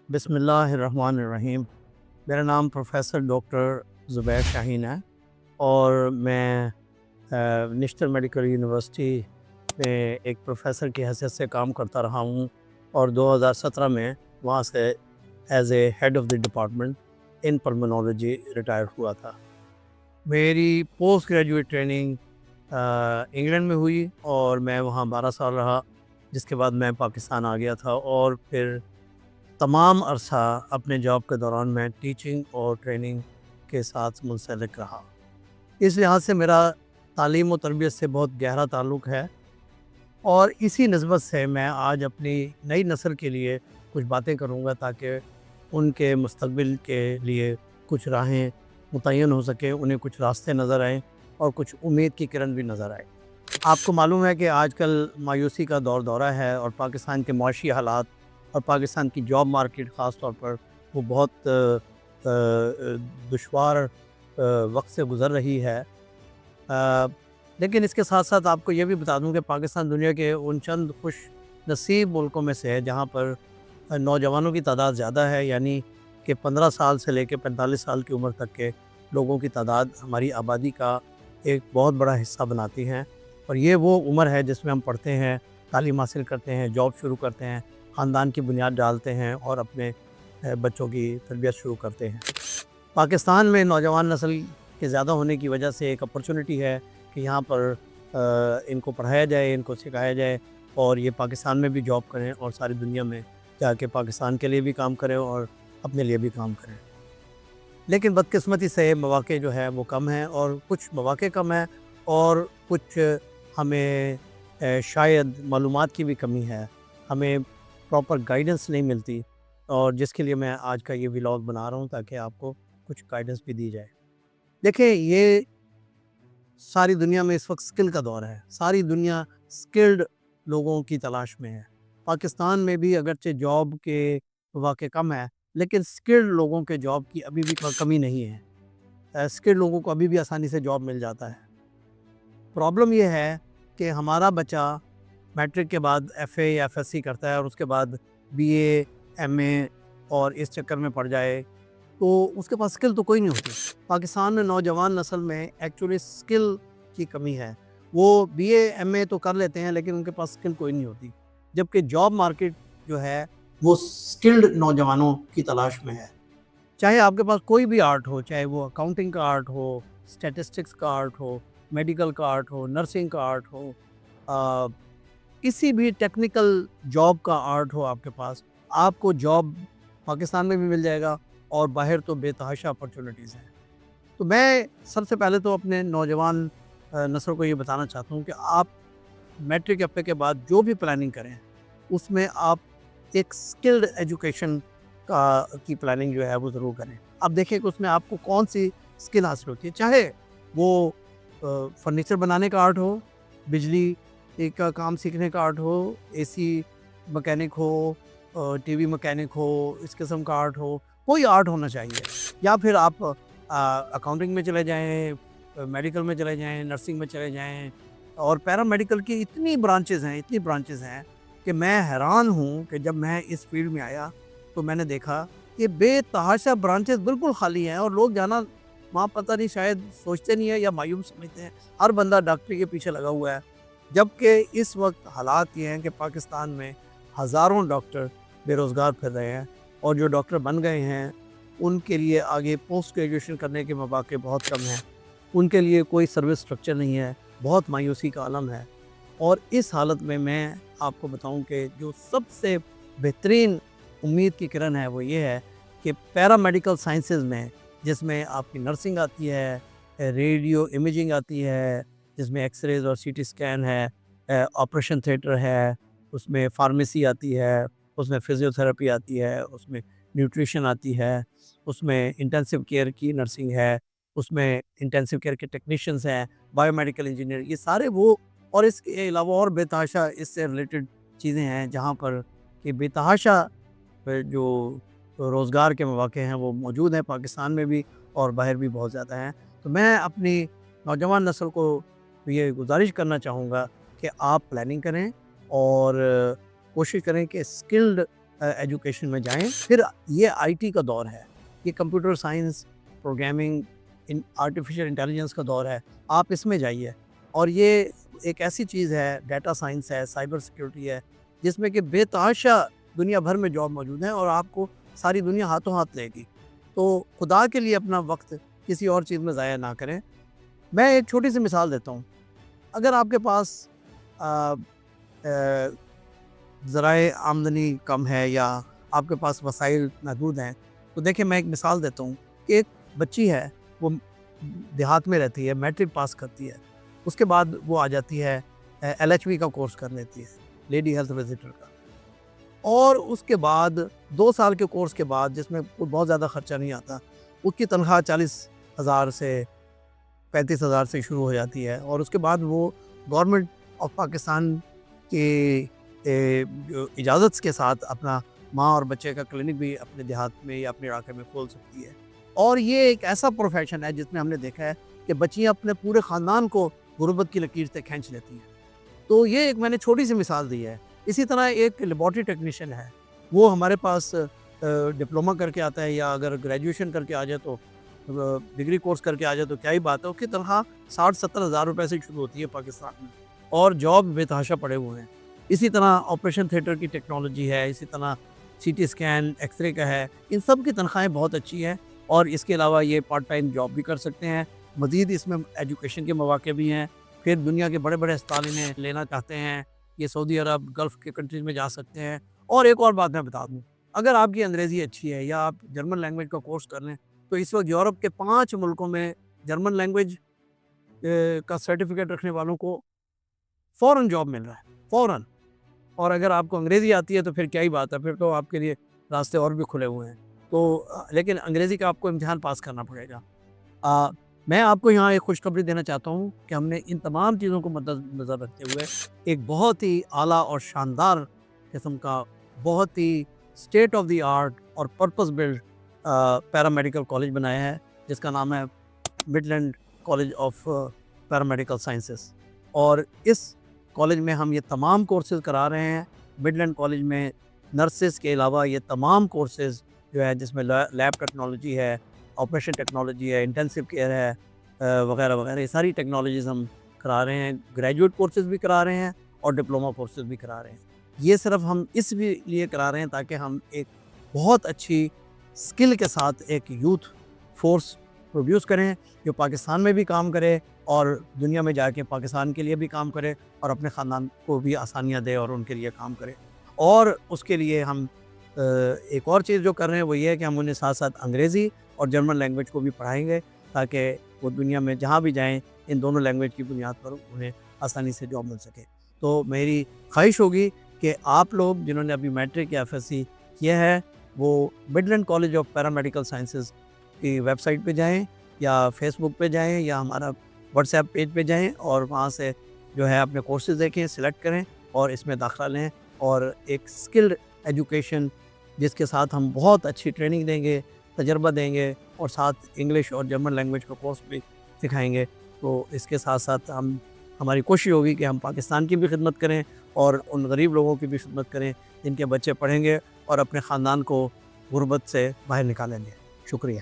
بسم اللہ الرحمن الرحیم۔ میرا نام پروفیسر ڈاکٹر زبیر شاہین ہے اور میں نیشنل میڈیکل یونیورسٹی میں ایک پروفیسر کی حیثیت سے کام کرتا رہا ہوں اور 2017 میں وہاں سے as a head of the department in pulmonology retire ہوا تھا۔ میری پوسٹ گریجویٹ ٹریننگ انگلینڈ میں ہوئی اور میں وہاں 12 سال رہا، جس کے بعد میں پاکستان آ گیا تھا اور پھر تمام عرصہ اپنے جاب کے دوران میں ٹیچنگ اور ٹریننگ کے ساتھ منسلک رہا۔ اس لحاظ سے میرا تعلیم و تربیت سے بہت گہرا تعلق ہے اور اسی نسبت سے میں آج اپنی نئی نسل کے لیے کچھ باتیں کروں گا تاکہ ان کے مستقبل کے لیے کچھ راہیں متعین ہو سکیں، انہیں کچھ راستے نظر آئیں اور کچھ امید کی کرن بھی نظر آئے۔ آپ کو معلوم ہے کہ آج کل مایوسی کا دورہ ہے اور پاکستان کے معاشی حالات اور پاکستان کی جاب مارکیٹ خاص طور پر وہ بہت دشوار وقت سے گزر رہی ہے۔ لیکن اس کے ساتھ ساتھ آپ کو یہ بھی بتا دوں کہ پاکستان دنیا کے ان چند خوش نصیب ملکوں میں سے ہے جہاں پر نوجوانوں کی تعداد زیادہ ہے، یعنی کہ 15 سال سے لے کے 45 سال کی عمر تک کے لوگوں کی تعداد ہماری آبادی کا ایک بہت بڑا حصہ بناتی ہیں، اور یہ وہ عمر ہے جس میں ہم پڑھتے ہیں، تعلیم حاصل کرتے ہیں، جاب شروع کرتے ہیں، خاندان کی بنیاد ڈالتے ہیں اور اپنے بچوں کی تربیت شروع کرتے ہیں۔ پاکستان میں نوجوان نسل کے زیادہ ہونے کی وجہ سے ایک اپرچونٹی ہے کہ یہاں پر ان کو پڑھایا جائے، ان کو سکھایا جائے اور یہ پاکستان میں بھی جاب کریں اور ساری دنیا میں جا کے پاکستان کے لیے بھی کام کریں اور اپنے لیے بھی کام کریں۔ لیکن بدقسمتی سے مواقع جو ہے وہ کم ہیں، اور کچھ مواقع کم ہیں اور کچھ ہمیں شاید معلومات کی بھی کمی ہے، ہمیں پراپر گائیڈنس نہیں ملتی، اور جس کے لیے میں آج کا یہ ولاگ بنا رہا ہوں تاکہ آپ کو کچھ گائیڈنس بھی دی جائے۔ دیکھیں، یہ ساری دنیا میں اس وقت سکل کا دور ہے، ساری دنیا سکلڈ لوگوں کی تلاش میں ہے۔ پاکستان میں بھی اگرچہ جاب کے مواقع کم ہے لیکن سکلڈ لوگوں کے جاب کی ابھی بھی کمی نہیں ہے، سکلڈ لوگوں کو ابھی بھی آسانی سے جاب مل جاتا ہے۔ پرابلم یہ ہے کہ ہمارا بچہ میٹرک کے بعد ایف اے یا ایف ایس سی کرتا ہے اور اس کے بعد بی اے، ایم اے اور اس چکر میں پڑ جائے تو اس کے پاس سکل تو کوئی نہیں ہوتی۔ پاکستان میں نوجوان نسل میں ایکچولی سکل کی کمی ہے، وہ بی اے ایم اے تو کر لیتے ہیں لیکن ان کے پاس سکل کوئی نہیں ہوتی، جبکہ جاب مارکیٹ جو ہے وہ سکلڈ نوجوانوں کی تلاش میں ہے۔ چاہے آپ کے پاس کوئی بھی آرٹ ہو، چاہے وہ اکاؤنٹنگ کا آرٹ ہو، اسٹیٹسٹکس کا آرٹ ہو، میڈیکل کا آرٹ ہو، نرسنگ کا آرٹ ہو، کسی بھی ٹیکنیکل جاب کا آرٹ ہو، آپ کے پاس آپ کو جاب پاکستان میں بھی مل جائے گا اور باہر تو بے تحاشا اپرچونٹیز ہیں۔ تو میں سب سے پہلے تو اپنے نوجوان نسل کو یہ بتانا چاہتا ہوں کہ آپ میٹرک ایف اے کے بعد جو بھی پلاننگ کریں اس میں آپ ایک سکلڈ ایجوکیشن کی پلاننگ جو ہے وہ ضرور کریں۔ اب دیکھیں کہ اس میں آپ کو کون سی سکل حاصل ہوتی ہے، چاہے وہ فرنیچر بنانے کا آرٹ ہو، بجلی کا کام سیکھنے کا آرٹ ہو، اے سی مکینک ہو، ٹی وی مکینک ہو، اس قسم کا آرٹ ہو، کوئی آرٹ ہونا چاہیے۔ یا پھر آپ اکاؤنٹنگ میں چلے جائیں، میڈیکل میں چلے جائیں، نرسنگ میں چلے جائیں، اور پیرا میڈیکل کی اتنی برانچز ہیں کہ میں حیران ہوں کہ جب میں اس فیلڈ میں آیا تو میں نے دیکھا کہ بے تحاشا برانچز بالکل خالی ہیں اور لوگ جانا وہاں پتہ نہیں شاید سوچتے نہیں ہیں یا معیوب سمجھتے ہیں، ہر بندہ ڈاکٹری کے پیچھے لگا ہوا ہے، جبکہ اس وقت حالات یہ ہیں کہ پاکستان میں ہزاروں ڈاکٹر بے روزگار پھر رہے ہیں، اور جو ڈاکٹر بن گئے ہیں ان کے لیے آگے پوسٹ گریجویشن کرنے کے مواقع بہت کم ہیں، ان کے لیے کوئی سروس سٹرکچر نہیں ہے، بہت مایوسی کا عالم ہے۔ اور اس حالت میں آپ کو بتاؤں کہ جو سب سے بہترین امید کی کرن ہے وہ یہ ہے کہ پیرا میڈیکل سائنسز میں، جس میں آپ کی نرسنگ آتی ہے، ریڈیو امیجنگ آتی ہے، جس میں ایکس ریز اور سی ٹی اسکین ہے، آپریشن تھیٹر ہے، اس میں فارمیسی آتی ہے، اس میں فزیوتھراپی آتی ہے، اس میں نیوٹریشن آتی ہے، اس میں انٹینسو کیئر کی نرسنگ ہے، اس میں انٹینسو کیئر کے ٹیکنیشینز ہیں، بایو میڈیکل انجینئر، یہ سارے وہ، اور اس کے علاوہ اور بے تحاشا اس سے ریلیٹڈ چیزیں ہیں جہاں پر کہ بے تحاشا جو روزگار کے مواقع ہیں وہ موجود ہیں پاکستان میں بھی اور باہر بھی بہت زیادہ ہیں۔ تو میں اپنی نوجوان نسل کو یہ گزارش کرنا چاہوں گا کہ آپ پلاننگ کریں اور کوشش کریں کہ سکلڈ ایجوکیشن میں جائیں. پھر یہ IT کا دور ہے, یہ computer science, programming, artificial intelligence کا دور ہے, آپ اس میں جائیے. اور یہ ایک ایسی چیز ہے, ڈیٹا سائنس ہے, سائبر سیکیورٹی ہے, جس میں کہ بے تحاشا دنیا بھر میں جاب موجود ہیں اور آپ کو ساری دنیا ہاتھوں ہاتھ لے گی. تو خدا کے لیے اپنا وقت کسی اور چیز میں ضائع نہ کریں. میں ایک چھوٹی سی مثال دیتا ہوں. اگر آپ کے پاس ذرائع آمدنی کم ہے یا آپ کے پاس وسائل محدود ہیں, تو دیکھیں میں ایک مثال دیتا ہوں کہ ایک بچی ہے, وہ دیہات میں رہتی ہے, میٹرک پاس کرتی ہے, اس کے بعد وہ آ جاتی ہے LHV کا کورس کر لیتی ہے, لیڈی ہیلتھ وزٹر کا, اور اس کے بعد 2 سال کے کورس کے بعد, جس میں بہت زیادہ خرچہ نہیں آتا, اس کی تنخواہ 40,000 سے 35,000 سے شروع ہو جاتی ہے. اور اس کے بعد وہ گورنمنٹ آف پاکستان کی اجازت کے ساتھ اپنا ماں اور بچے کا کلینک بھی اپنے دیہات میں یا اپنے علاقے میں کھول سکتی ہے. اور یہ ایک ایسا پروفیشن ہے جس میں ہم نے دیکھا ہے کہ بچیاں اپنے پورے خاندان کو غربت کی لکیر سے کھینچ لیتی ہیں. تو یہ ایک میں نے چھوٹی سی مثال دی ہے. اسی طرح ایک لیبارٹری ٹیکنیشین ہے, وہ ہمارے پاس ڈپلومہ کر کے آتا ہے, یا اگر گریجویشن کر کے آ جائے تو ڈگری کورس کر کے آ جائے تو کیا ہی بات ہے, اس کی تنخواہ 60-70 ہزار روپے سے شروع ہوتی ہے پاکستان میں, اور جاب بے تحاشا پڑے ہوئے ہیں. اسی طرح آپریشن تھیٹر کی ٹیکنالوجی ہے, اسی طرح CT اسکین, ایکس رے کا ہے, ان سب کی تنخواہیں بہت اچھی ہیں. اور اس کے علاوہ یہ پارٹ ٹائم جاب بھی کر سکتے ہیں. مزید اس میں ایجوکیشن کے مواقع بھی ہیں. پھر دنیا کے بڑے بڑے اسپتال انہیں لینا چاہتے ہیں, یہ سعودی عرب, گلف کے کنٹریز میں جا سکتے ہیں. اور ایک اور بات میں بتا دوں, اگر آپ کی انگریزی اچھی ہے یا آپ جرمن لینگویج کا کورس کر لیں, تو اس وقت یورپ کے 5 ملکوں میں جرمن لینگویج کا سرٹیفکیٹ رکھنے والوں کو فوراً جاب مل رہا ہے, فوراً. اور اگر آپ کو انگریزی آتی ہے تو پھر کیا ہی بات ہے, پھر تو آپ کے لیے راستے اور بھی کھلے ہوئے ہیں. تو لیکن انگریزی کا آپ کو امتحان پاس کرنا پڑے گا. میں آپ کو یہاں ایک خوشخبری دینا چاہتا ہوں کہ ہم نے ان تمام چیزوں کو مد نظر رکھتے ہوئے ایک بہت ہی اعلیٰ اور شاندار قسم کا, بہت ہی اسٹیٹ آف دی آرٹ اور پرپز بلڈ پیرامیڈیکل کالج بنایا ہے, جس کا نام ہے Midland college of paramedical sciences. اور اس کالج میں ہم یہ تمام کورسز کرا رہے ہیں. مڈلینڈ کالج میں نرسز کے علاوہ یہ تمام کورسز جو ہے, جس میں لیب ٹیکنالوجی ہے, آپریشن ٹیکنالوجی ہے, انٹینسو کیئر ہے, وغیرہ وغیرہ, یہ ساری ٹیکنالوجیز ہم کرا رہے ہیں. گریجویٹ کورسز بھی کرا رہے ہیں اور ڈپلومہ کورسز بھی کرا رہے ہیں. یہ صرف ہم اس لیے کرا رہے ہیں تاکہ ہم ایک بہت اچھی اسکل کے ساتھ ایک یوتھ فورس پروڈیوس کریں, جو پاکستان میں بھی کام کرے اور دنیا میں جا کے پاکستان کے لیے بھی کام کرے, اور اپنے خاندان کو بھی آسانیاں دے اور ان کے لیے کام کرے. اور اس کے لیے ہم ایک اور چیز جو کر رہے ہیں وہ یہ ہے کہ ہم انہیں ساتھ ساتھ انگریزی اور جرمن لینگویج کو بھی پڑھائیں گے, تاکہ وہ دنیا میں جہاں بھی جائیں ان دونوں لینگویج کی بنیاد پر انہیں آسانی سے جاب مل سکے. تو میری خواہش ہوگی کہ آپ لوگ جنہوں نے ابھی میٹرک یا FSC کیا ہے, وہ Midland college of paramedical sciences کی ویب سائٹ پہ جائیں, یا فیس بک پہ جائیں, یا ہمارا واٹس ایپ پیج پہ جائیں, اور وہاں سے جو ہے اپنے کورسز دیکھیں, سلیکٹ کریں اور اس میں داخلہ لیں. اور ایک اسکلڈ ایجوکیشن جس کے ساتھ ہم بہت اچھی ٹریننگ دیں گے, تجربہ دیں گے, اور ساتھ انگلش اور جرمن لینگویج کا کورس بھی سکھائیں گے. تو اس کے ساتھ ساتھ ہماری کوشش ہوگی کہ ہم پاکستان کی بھی خدمت کریں اور ان غریب لوگوں کی بھی خدمت کریں جن کے بچے پڑھیں گے اور اپنے خاندان کو غربت سے باہر نکالیں گے. شکریہ.